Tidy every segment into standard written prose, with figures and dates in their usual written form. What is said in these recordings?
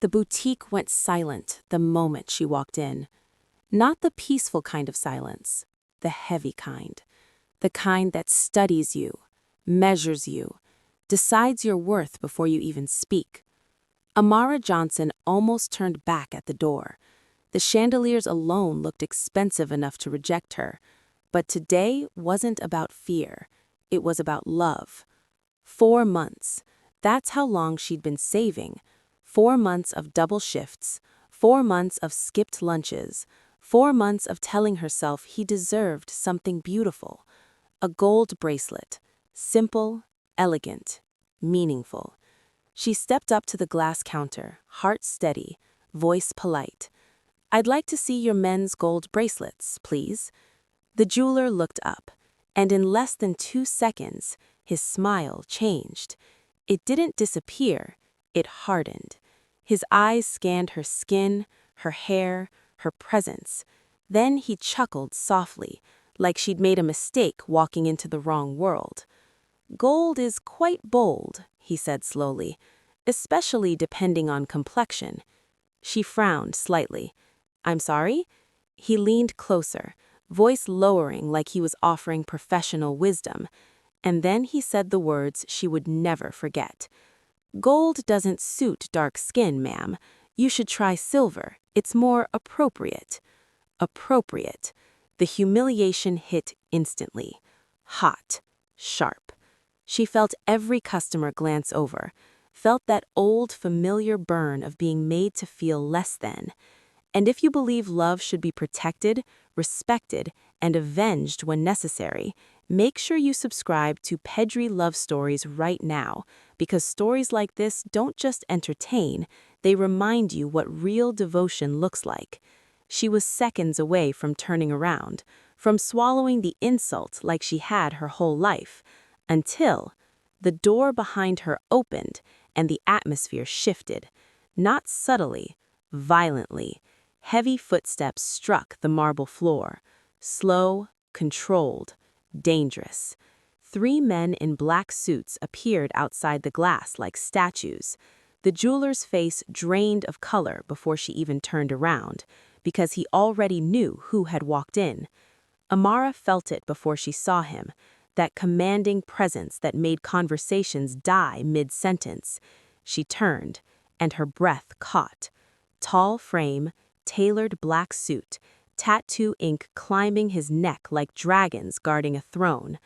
The boutique went silent the moment she walked in. Not the peaceful kind of silence, the heavy kind. The kind that studies you, measures you, decides your worth before you even speak. Amara Johnson almost turned back at the door. The chandeliers alone looked expensive enough to reject her. But today wasn't about fear. It was about love. 4 months. That's how long she'd been saving. 4 months of double shifts. 4 months of skipped lunches. 4 months of telling herself he deserved something beautiful. A gold bracelet. Simple, elegant, meaningful. She stepped up to the glass counter, heart steady, voice polite. "I'd like to see your men's gold bracelets, please." The jeweler looked up, and in less than 2 seconds, his smile changed. It didn't disappear, it hardened. His eyes scanned her skin, her hair, her presence. Then he chuckled softly, like she'd made a mistake walking into the wrong world. "Gold is quite bold," he said slowly, "especially depending on complexion." She frowned slightly. "I'm sorry?" He leaned closer, voice lowering like he was offering professional wisdom. And then he said the words she would never forget. "Gold doesn't suit dark skin, ma'am. You should try silver. It's more appropriate." Appropriate. The humiliation hit instantly. Hot. Sharp. She felt every customer glance over, felt that old familiar burn of being made to feel less than. And if you believe love should be protected, respected, and avenged when necessary, make sure you subscribe to Pedri Love Stories right now, because stories like this don't just entertain, they remind you what real devotion looks like. She was seconds away from turning around, from swallowing the insult like she had her whole life, until the door behind her opened and the atmosphere shifted. Not subtly, violently. Heavy footsteps struck the marble floor. Slow, controlled, dangerous. 3 men in black suits appeared outside the glass like statues. The jeweler's face drained of color before she even turned around, because he already knew who had walked in. Amara felt it before she saw him, that commanding presence that made conversations die mid-sentence. She turned, and her breath caught. Tall frame, tailored black suit, tattoo ink climbing his neck like dragons guarding a throne.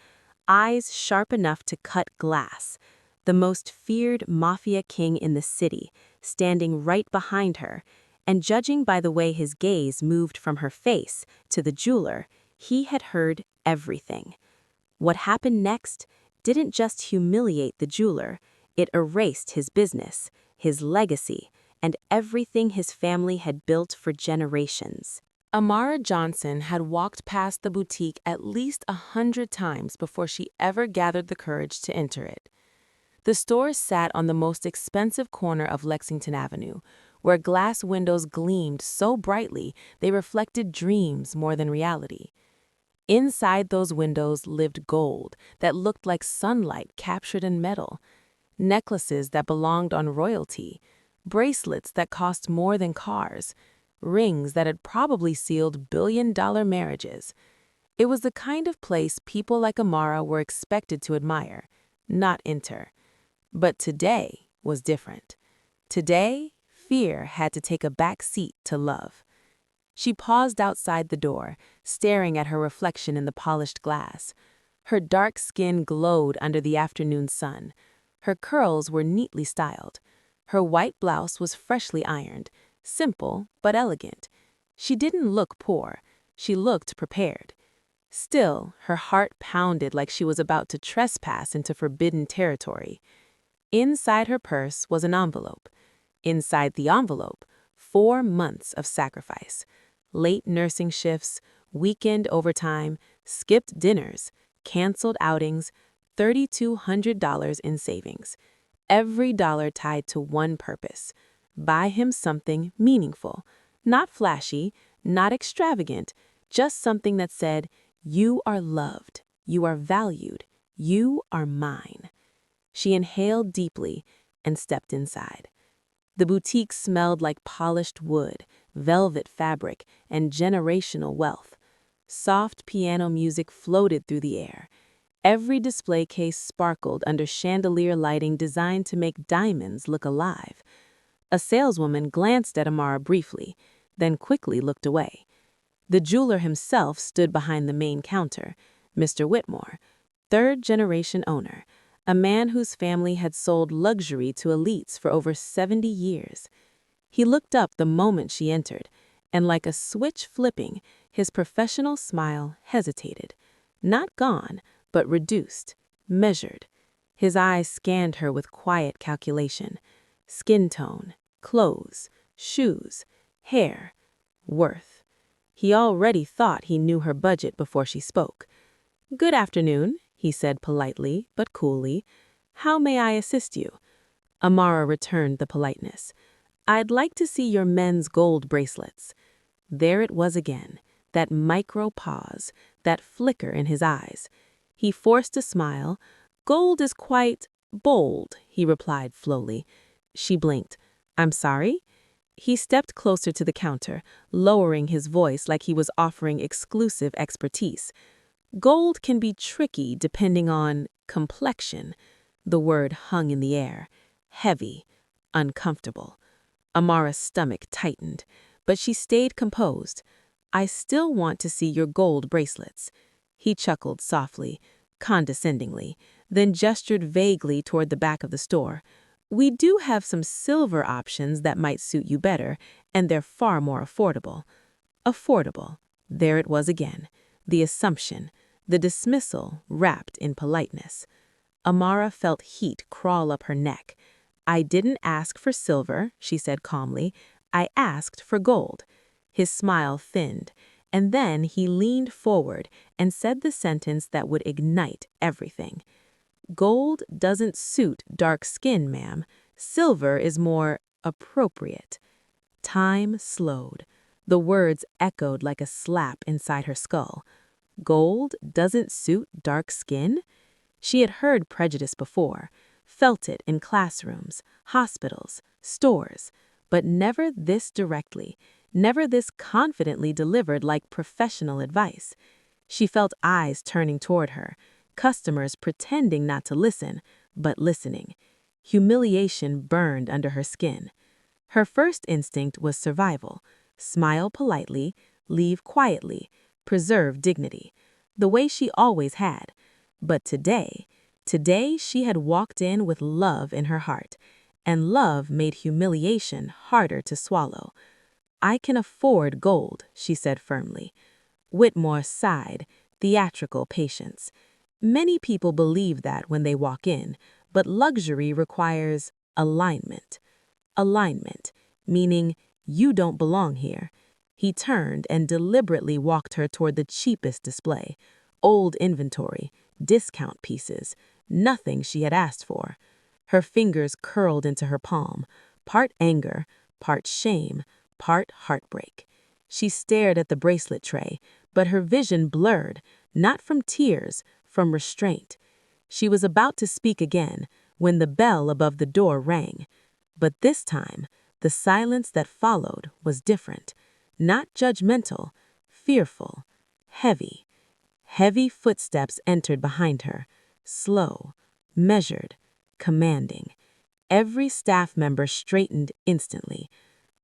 Eyes sharp enough to cut glass. The most feared Mafia king in the city, standing right behind her, and judging by the way his gaze moved from her face to the jeweler, he had heard everything. What happened next didn't just humiliate the jeweler, it erased his business, his legacy, and everything his family had built for generations. Amara Johnson had walked past the boutique at least 100 times before she ever gathered the courage to enter it. The store sat on the most expensive corner of Lexington Avenue, where glass windows gleamed so brightly they reflected dreams more than reality. Inside those windows lived gold that looked like sunlight captured in metal, necklaces that belonged on royalty, bracelets that cost more than cars, rings that had probably sealed billion-dollar marriages. It was the kind of place people like Amara were expected to admire, not enter. But today was different. Today, fear had to take a back seat to love. She paused outside the door, staring at her reflection in the polished glass. Her dark skin glowed under the afternoon sun. Her curls were neatly styled. Her white blouse was freshly ironed, simple but elegant. She didn't look poor. She looked prepared. Still, her heart pounded like she was about to trespass into forbidden territory. Inside her purse was an envelope. Inside the envelope, 4 months of sacrifice. Late nursing shifts, weekend overtime, skipped dinners, canceled outings, $3,200 in savings. Every dollar tied to one purpose: buy him something meaningful. Not flashy, not extravagant, just something that said, "You are loved, you are valued, you are mine." She inhaled deeply and stepped inside. The boutique smelled like polished wood, velvet fabric, and generational wealth. Soft piano music floated through the air. Every display case sparkled under chandelier lighting designed to make diamonds look alive. A saleswoman glanced at Amara briefly, then quickly looked away. The jeweler himself stood behind the main counter, Mr. Whitmore, third-generation owner, a man whose family had sold luxury to elites for over 70 years. He looked up the moment she entered, and like a switch flipping, his professional smile hesitated. Not gone, but reduced, measured. His eyes scanned her with quiet calculation. Skin tone, clothes, shoes, hair, worth. He already thought he knew her budget before she spoke. "Good afternoon," he said politely but coolly. "How may I assist you?" Amara returned the politeness. "I'd like to see your men's gold bracelets." There it was again, that micro pause, that flicker in his eyes. He forced a smile. "Gold is quite bold," he replied slowly. She blinked. "I'm sorry?" He stepped closer to the counter, lowering his voice like he was offering exclusive expertise. "Gold can be tricky depending on complexion." The word hung in the air. Heavy, uncomfortable. Amara's stomach tightened, but she stayed composed. "I still want to see your gold bracelets." He chuckled softly, condescendingly, then gestured vaguely toward the back of the store. "We do have some silver options that might suit you better, and they're far more affordable." Affordable. There it was again. The assumption, the dismissal wrapped in politeness. Amara felt heat crawl up her neck. "I didn't ask for silver," she said calmly. "I asked for gold." His smile thinned, and then he leaned forward and said the sentence that would ignite everything. "Gold doesn't suit dark skin, ma'am. Silver is more appropriate." Time slowed. The words echoed like a slap inside her skull. Gold doesn't suit dark skin? She had heard prejudice before, felt it in classrooms, hospitals, stores, but never this directly, never this confidently delivered like professional advice. She felt eyes turning toward her, customers pretending not to listen, but listening. Humiliation burned under her skin. Her first instinct was survival. Smile politely, leave quietly, preserve dignity, the way she always had. But today she had walked in with love in her heart, and love made humiliation harder to swallow. "I can afford gold," she said firmly. Whitmore sighed, theatrical patience. Many people believe that when they walk in, but luxury requires alignment. Alignment, meaning you don't belong here. He turned and deliberately walked her toward the cheapest display. Old inventory, discount pieces, nothing she had asked for. Her fingers curled into her palm, part anger, part shame, part heartbreak. She stared at the bracelet tray, but her vision blurred, not from tears, from restraint. She was about to speak again when the bell above the door rang. But this time, the silence that followed was different. Not judgmental, fearful, heavy. Heavy footsteps entered behind her, slow, measured, commanding. Every staff member straightened instantly.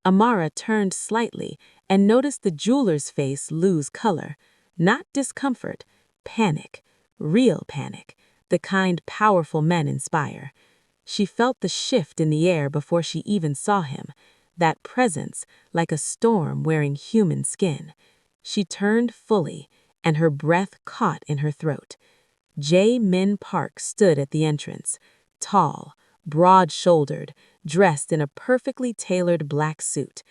Amara turned slightly and noticed the jeweler's face lose color. Not discomfort, panic, real panic, the kind powerful men inspire. She felt the shift in the air before she even saw him, that presence like a storm wearing human skin. She turned fully, and her breath caught in her throat. J. Min Park stood at the entrance, tall, broad-shouldered, dressed in a perfectly tailored black suit.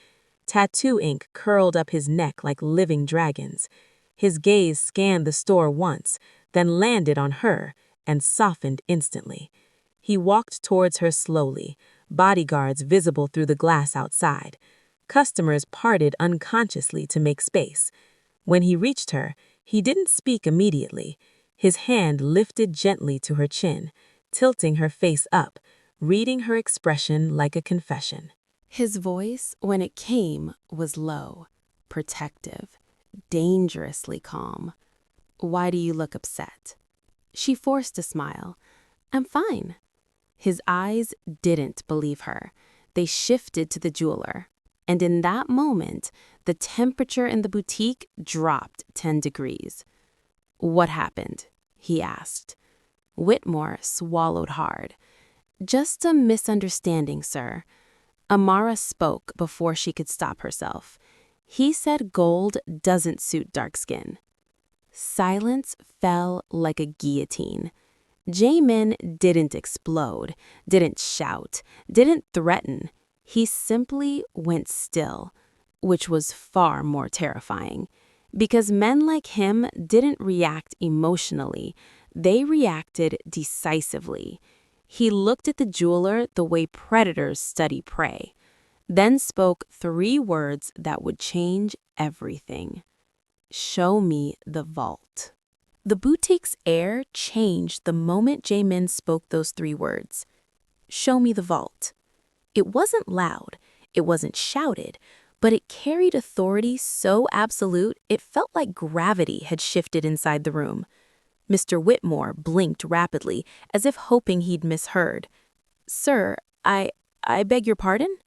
Tattoo ink curled up his neck like living dragons. His gaze scanned the store once, then landed on her and softened instantly. He walked towards her slowly, bodyguards visible through the glass outside. Customers parted unconsciously to make space. When he reached her, he didn't speak immediately. His hand lifted gently to her chin, tilting her face up, reading her expression like a confession. His voice, when it came, was low, protective, dangerously calm. "Why do you look upset?" She forced a smile. "I'm fine." His eyes didn't believe her. They shifted to the jeweler. And in that moment, the temperature in the boutique dropped 10 degrees. "What happened?" he asked. Whitmore swallowed hard. "Just a misunderstanding, sir." Amara spoke before she could stop herself. "He said gold doesn't suit dark skin." Silence fell like a guillotine. Jamin didn't explode, didn't shout, didn't threaten. He simply went still, which was far more terrifying. Because men like him didn't react emotionally, they reacted decisively. He looked at the jeweler the way predators study prey, then spoke 3 words that would change everything. "Show me the vault." The boutique's air changed the moment Jamin spoke those 3 words. "Show me the vault." It wasn't loud, it wasn't shouted, but it carried authority so absolute it felt like gravity had shifted inside the room. Mr. Whitmore blinked rapidly, as if hoping he'd misheard. "Sir, I beg your pardon?"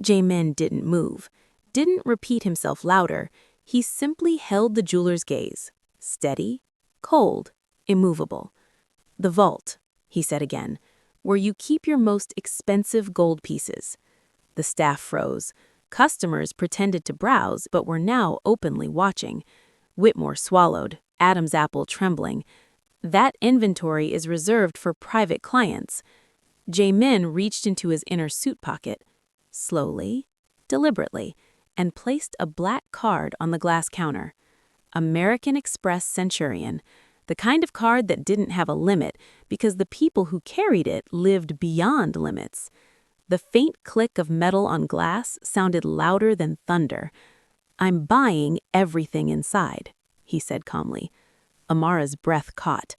Jamin didn't move, didn't repeat himself louder. He simply held the jeweler's gaze, steady, cold, immovable. "The vault," he said again, "where you keep your most expensive gold pieces." The staff froze. Customers pretended to browse, but were now openly watching. Whitmore swallowed, Adam's apple trembling. "That inventory is reserved for private clients." Jamin reached into his inner suit pocket, slowly, deliberately, and placed a black card on the glass counter. American Express Centurion, the kind of card that didn't have a limit because the people who carried it lived beyond limits. The faint click of metal on glass sounded louder than thunder. "I'm buying everything inside," he said calmly. Amara's breath caught.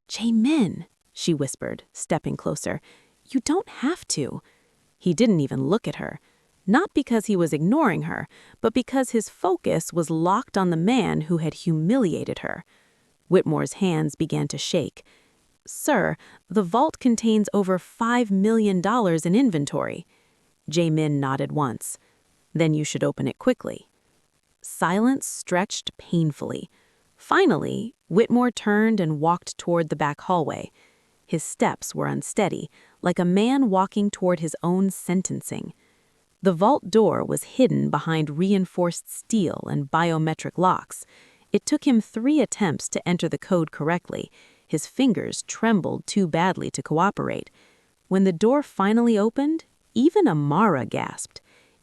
"Jamin," she whispered, stepping closer, "you don't have to." He didn't even look at her. Not because he was ignoring her, but because his focus was locked on the man who had humiliated her. Whitmore's hands began to shake. "Sir, the vault contains over $5 million in inventory." Jamin nodded once. "Then you should open it quickly." Silence stretched painfully. Finally, Whitmore turned and walked toward the back hallway. His steps were unsteady, like a man walking toward his own sentencing. The vault door was hidden behind reinforced steel and biometric locks. It took him 3 attempts to enter the code correctly. His fingers trembled too badly to cooperate. When the door finally opened, even Amara gasped.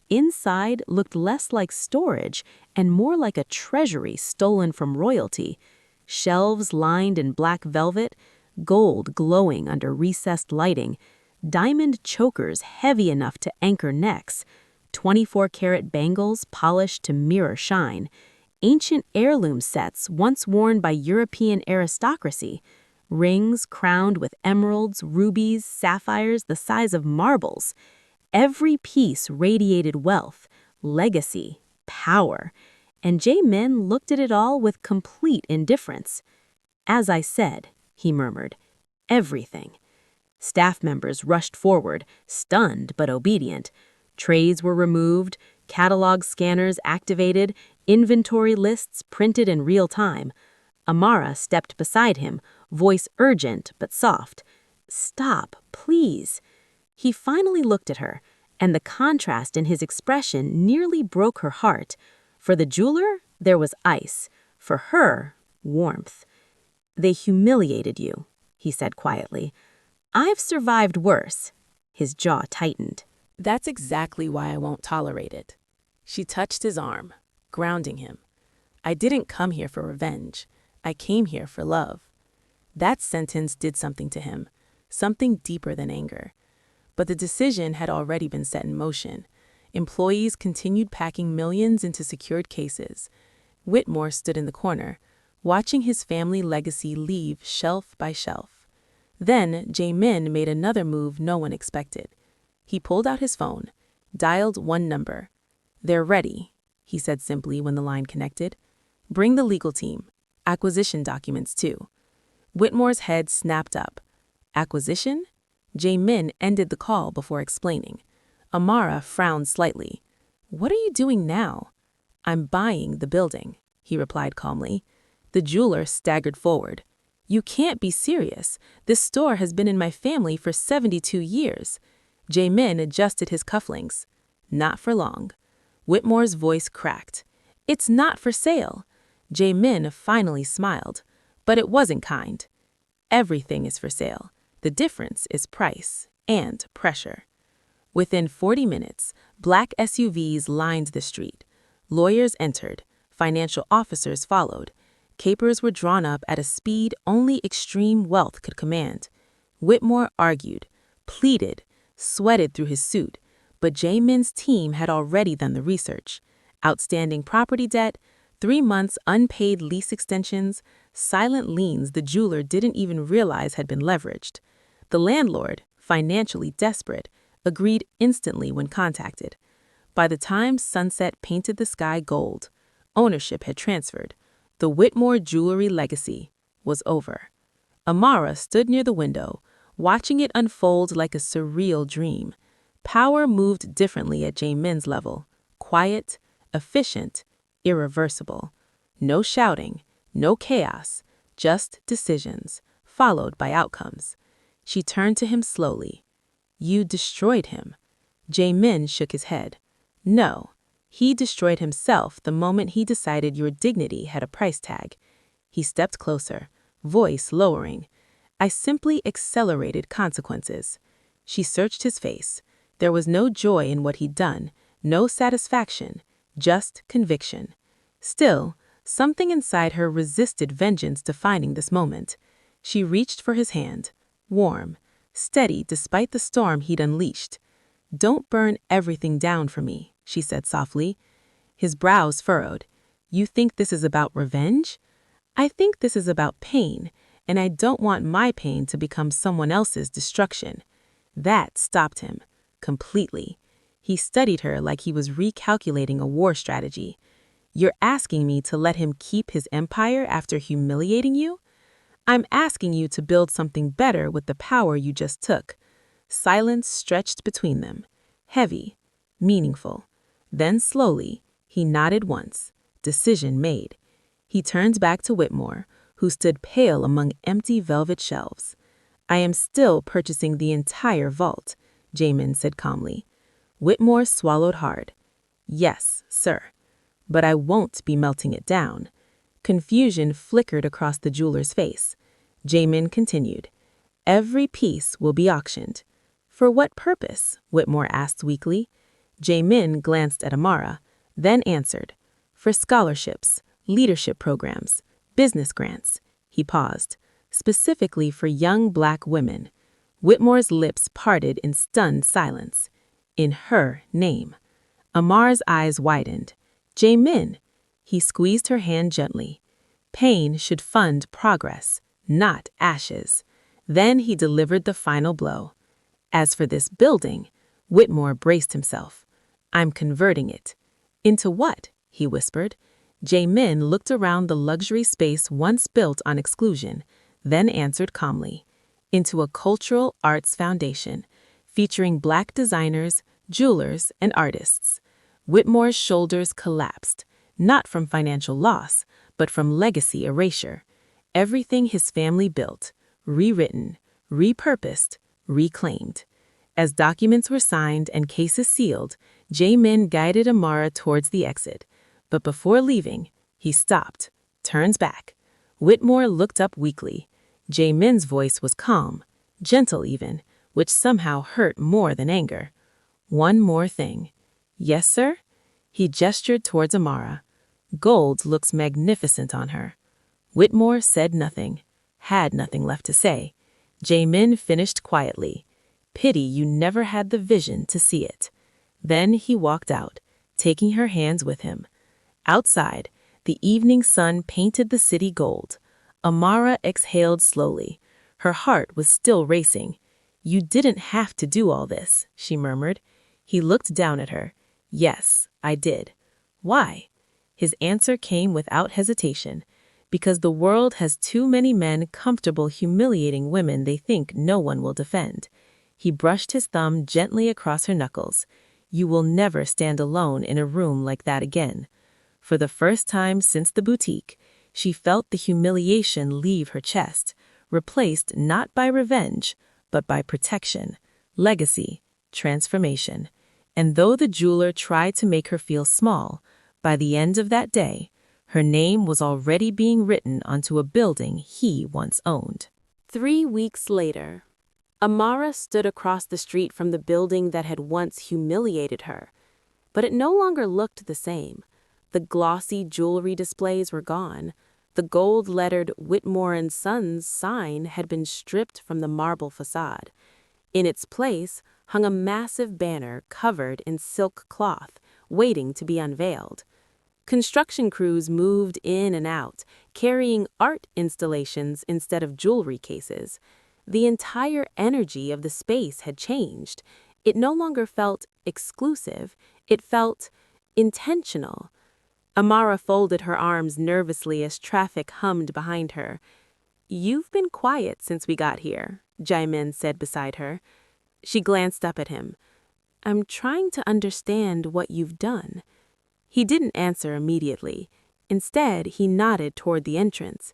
Inside looked less like storage and more like a treasury stolen from royalty. Shelves lined in black velvet, gold glowing under recessed lighting, diamond chokers heavy enough to anchor necks, 24-karat bangles polished to mirror shine, ancient heirloom sets once worn by European aristocracy, rings crowned with emeralds, rubies, sapphires the size of marbles. Every piece radiated wealth, legacy, power, and Jamin looked at it all with complete indifference. "As I said," he murmured, "everything." Staff members rushed forward, stunned but obedient. Trays were removed, catalog scanners activated, inventory lists printed in real time. Amara stepped beside him, voice urgent but soft. "Stop, please." He finally looked at her, and the contrast in his expression nearly broke her heart. For the jeweler, there was ice. For her, warmth. "They humiliated you," he said quietly. "I've survived worse." His jaw tightened. "That's exactly why I won't tolerate it." She touched his arm, grounding him. "I didn't come here for revenge. I came here for love." That sentence did something to him, something deeper than anger. But the decision had already been set in motion. Employees continued packing millions into secured cases. Whitmore stood in the corner, watching his family legacy leave shelf by shelf. Then Jamin made another move no one expected. He pulled out his phone. dialed one number. "They're ready," he said simply when the line connected. "Bring the legal team. Acquisition documents, too." Whitmore's head snapped up. "Acquisition?" Jae-min ended the call before explaining. Amara frowned slightly. "What are you doing now?" "I'm buying the building," he replied calmly. The jeweler staggered forward. "You can't be serious. This store has been in my family for 72 years. Jae-min adjusted his cufflinks. "Not for long." Whitmore's voice cracked. "It's not for sale." Jae-min finally smiled, but it wasn't kind. "Everything is for sale. The difference is price and pressure." Within 40 minutes, black SUVs lined the street. Lawyers entered. Financial officers followed. Capers were drawn up at a speed only extreme wealth could command. Whitmore argued, pleaded, sweated through his suit, but Jae-min's team had already done the research. Outstanding property debt, 3 months unpaid lease extensions, silent liens the jeweler didn't even realize had been leveraged. The landlord, financially desperate, agreed instantly when contacted. By the time sunset painted the sky gold, ownership had transferred. The Whitmore jewelry legacy was over. Amara stood near the window, watching it unfold like a surreal dream. Power moved differently at Jae-min's level. Quiet, efficient, irreversible. No shouting, no chaos, just decisions, followed by outcomes. She turned to him slowly. "You destroyed him." Jae-min shook his head. "No, he destroyed himself the moment he decided your dignity had a price tag." He stepped closer, voice lowering. "I simply accelerated consequences." She searched his face. There was no joy in what he'd done, no satisfaction, just conviction. Still, something inside her resisted vengeance defining this moment. She reached for his hand, warm, steady despite the storm he'd unleashed. "Don't burn everything down for me," she said softly. His brows furrowed. "You think this is about revenge?" "I think this is about pain, and I don't want my pain to become someone else's destruction." That stopped him, completely. He studied her like he was recalculating a war strategy. "You're asking me to let him keep his empire after humiliating you?" "I'm asking you to build something better with the power you just took." Silence stretched between them, heavy, meaningful. Then slowly, he nodded once, decision made. He turned back to Whitmore, who stood pale among empty velvet shelves. "I am still purchasing the entire vault," Jae-min said calmly. Whitmore swallowed hard. "Yes, sir. But I won't be melting it down." Confusion flickered across the jeweler's face. Jae-min continued, "Every piece will be auctioned." "For what purpose?" Whitmore asked weakly. Jae-min glanced at Amara, then answered, "For scholarships, leadership programs, business grants." He paused, "Specifically for young black women." Whitmore's lips parted in stunned silence. "In her name." Amara's eyes widened. "Jae-min." He squeezed her hand gently. "Pain should fund progress, not ashes." Then he delivered the final blow. "As for this building," Whitmore braced himself. "I'm converting it." "Into what?" he whispered. Jae-min looked around the luxury space once built on exclusion, then answered calmly. "Into a cultural arts foundation, featuring black designers, jewelers, and artists." Whitmore's shoulders collapsed, not from financial loss, but from legacy erasure. Everything his family built, rewritten, repurposed, reclaimed. As documents were signed and cases sealed, Jae-min guided Amara towards the exit. But before leaving, he stopped, turned back. Whitmore looked up weakly. Jae-min's voice was calm, gentle even, which somehow hurt more than anger. "One more thing." "Yes, sir?" He gestured towards Amara. "Gold looks magnificent on her." Whitmore said nothing, had nothing left to say. Jae-min finished quietly. "Pity you never had the vision to see it." Then he walked out, taking her hands with him. Outside, the evening sun painted the city gold. Amara exhaled slowly. Her heart was still racing. "You didn't have to do all this," she murmured. He looked down at her. Yes, I did. Why? His answer came without hesitation. Because the world has too many men comfortable humiliating women they think no one will defend. He brushed his thumb gently across her knuckles. You will never stand alone in a room like that again. For the first time since the boutique, she felt the humiliation leave her chest, replaced not by revenge, but by protection, legacy, transformation. And though the jeweler tried to make her feel small, by the end of that day, her name was already being written onto a building he once owned. 3 weeks later, Amara stood across the street from the building that had once humiliated her, but it no longer looked the same. The glossy jewelry displays were gone. The gold-lettered Whitmore and Sons sign had been stripped from the marble facade. In its place hung a massive banner covered in silk cloth, waiting to be unveiled. Construction crews moved in and out, carrying art installations instead of jewelry cases. The entire energy of the space had changed. It no longer felt exclusive, it felt intentional. Amara folded her arms nervously as traffic hummed behind her. "You've been quiet since we got here," Jaimin said beside her. She glanced up at him. "I'm trying to understand what you've done." He didn't answer immediately. Instead, he nodded toward the entrance.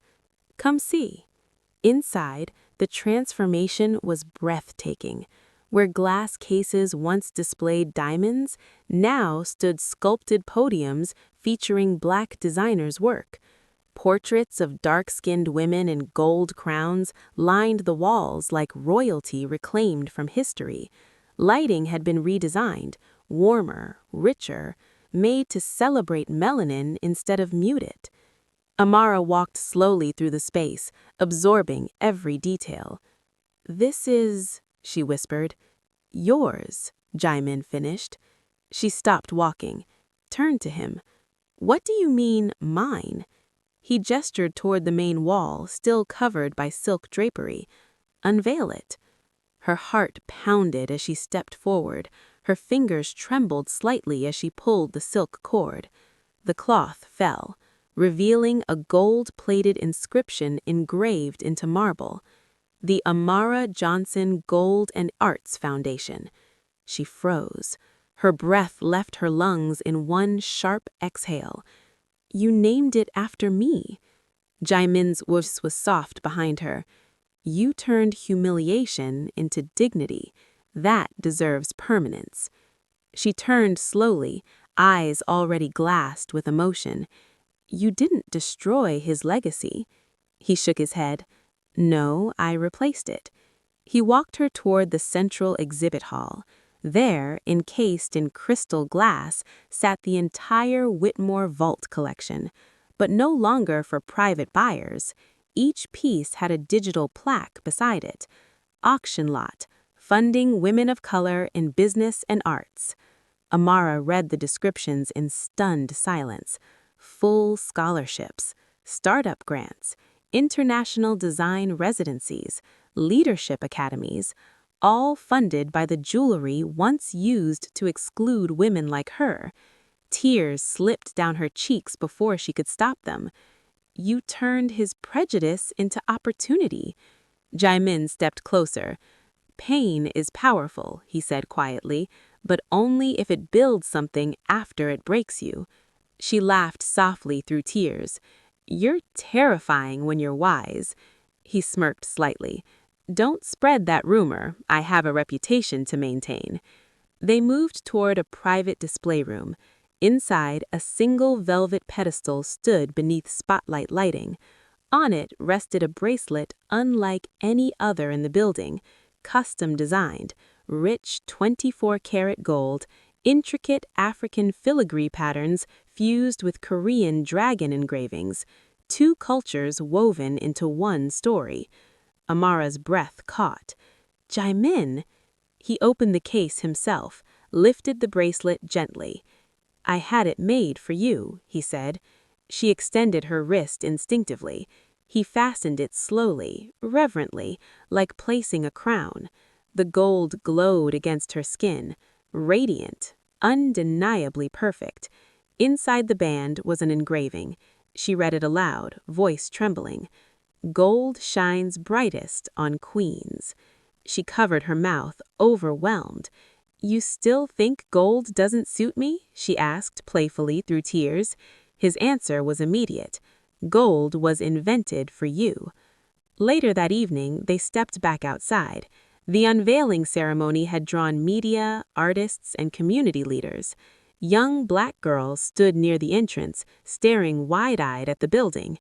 "Come see." Inside, the transformation was breathtaking. Where glass cases once displayed diamonds, now stood sculpted podiums featuring Black designers' work. Portraits of dark-skinned women in gold crowns lined the walls like royalty reclaimed from history. Lighting had been redesigned, warmer, richer, made to celebrate melanin instead of mute it. Amara walked slowly through the space, absorbing every detail. "This is," she whispered. "Yours," Jaimin finished. She stopped walking, turned to him. "What do you mean, mine?" He gestured toward the main wall, still covered by silk drapery. "Unveil it." Her heart pounded as she stepped forward. Her fingers trembled slightly as she pulled the silk cord. The cloth fell, revealing a gold-plated inscription engraved into marble. "The Amara Johnson Gold and Arts Foundation." She froze. Her breath left her lungs in one sharp exhale. "You named it after me." Jaimin's voice was soft behind her. "You turned humiliation into dignity. That deserves permanence." She turned slowly, eyes already glassed with emotion. "You didn't destroy his legacy." He shook his head. "No, I replaced it." He walked her toward the central exhibit hall. There, encased in crystal glass, sat the entire Whitmore vault collection, but no longer for private buyers. Each piece had a digital plaque beside it. "Auction lot, funding women of color in business and arts." Amara read the descriptions in stunned silence. Full scholarships, startup grants, international design residencies, leadership academies, all funded by the jewelry once used to exclude women like her. Tears slipped down her cheeks before she could stop them. "You turned his prejudice into opportunity." Jaimin stepped closer. "Pain is powerful," he said quietly, "but only if it builds something after it breaks you." She laughed softly through tears. "You're terrifying when you're wise." He smirked slightly. "Don't spread that rumor. I have a reputation to maintain." They moved toward a private display room. Inside, a single velvet pedestal stood beneath spotlight lighting. On it rested a bracelet unlike any other in the building, custom designed, rich 24-karat gold, intricate African filigree patterns fused with Korean dragon engravings, two cultures woven into one story. Amara's breath caught. "Jaimin!" He opened the case himself, lifted the bracelet gently. "I had it made for you," he said. She extended her wrist instinctively. He fastened it slowly, reverently, like placing a crown. The gold glowed against her skin. radiant, undeniably perfect. Inside the band was an engraving. She read it aloud, voice trembling. Gold shines brightest on queens. She covered her mouth, overwhelmed. You still think gold doesn't suit me? She asked playfully through tears. His answer was immediate. Gold was invented for you. Later that evening, they stepped back outside. The unveiling ceremony had drawn media, artists, and community leaders. Young black girls stood near the entrance, staring wide-eyed at the building.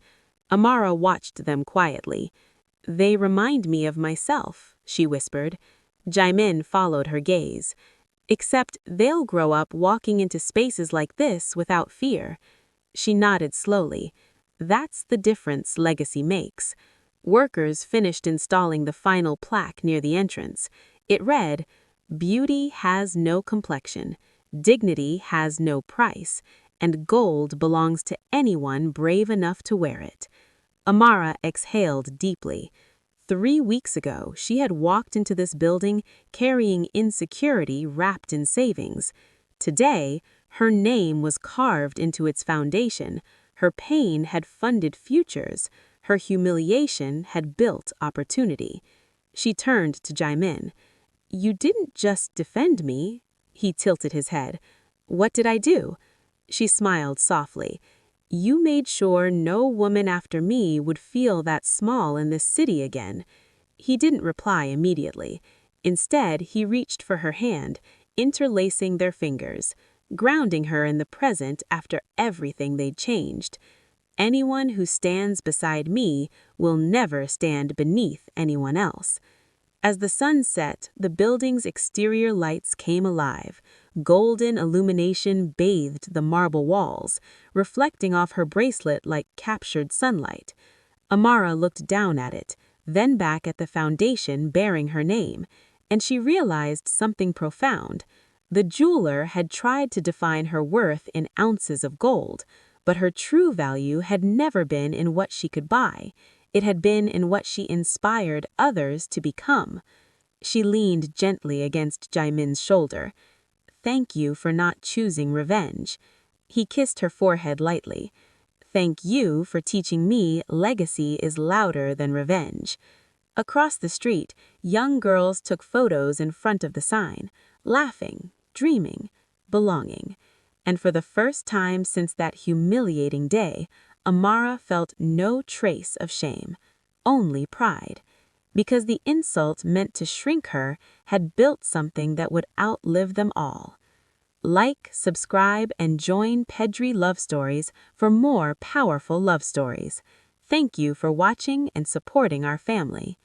Amara watched them quietly. "They remind me of myself," she whispered. Jaimin followed her gaze. "Except they'll grow up walking into spaces like this without fear." She nodded slowly. "That's the difference legacy makes." Workers finished installing the final plaque near the entrance. It read, "Beauty has no complexion, dignity has no price, and gold belongs to anyone brave enough to wear it." Amara exhaled deeply. 3 weeks ago, she had walked into this building carrying insecurity wrapped in savings. Today, her name was carved into its foundation. Her pain had funded futures. Her humiliation had built opportunity. She turned to Jaimin. "You didn't just defend me." He tilted his head. "What did I do?" She smiled softly. "You made sure no woman after me would feel that small in this city again." He didn't reply immediately. Instead, he reached for her hand, interlacing their fingers, grounding her in the present after everything they'd changed. "Anyone who stands beside me will never stand beneath anyone else." As the sun set, the building's exterior lights came alive. Golden illumination bathed the marble walls, reflecting off her bracelet like captured sunlight. Amara looked down at it, then back at the foundation bearing her name, and she realized something profound. The jeweler had tried to define her worth in ounces of gold, but her true value had never been in what she could buy. It had been in what she inspired others to become. She leaned gently against Jaimin's shoulder. "Thank you for not choosing revenge." He kissed her forehead lightly. "Thank you for teaching me legacy is louder than revenge." Across the street, young girls took photos in front of the sign, laughing, dreaming, belonging. And for the first time since that humiliating day, Amara felt no trace of shame, only pride. Because the insult meant to shrink her had built something that would outlive them all. Like, subscribe, and join Pedri Love Stories for more powerful love stories. Thank you for watching and supporting our family.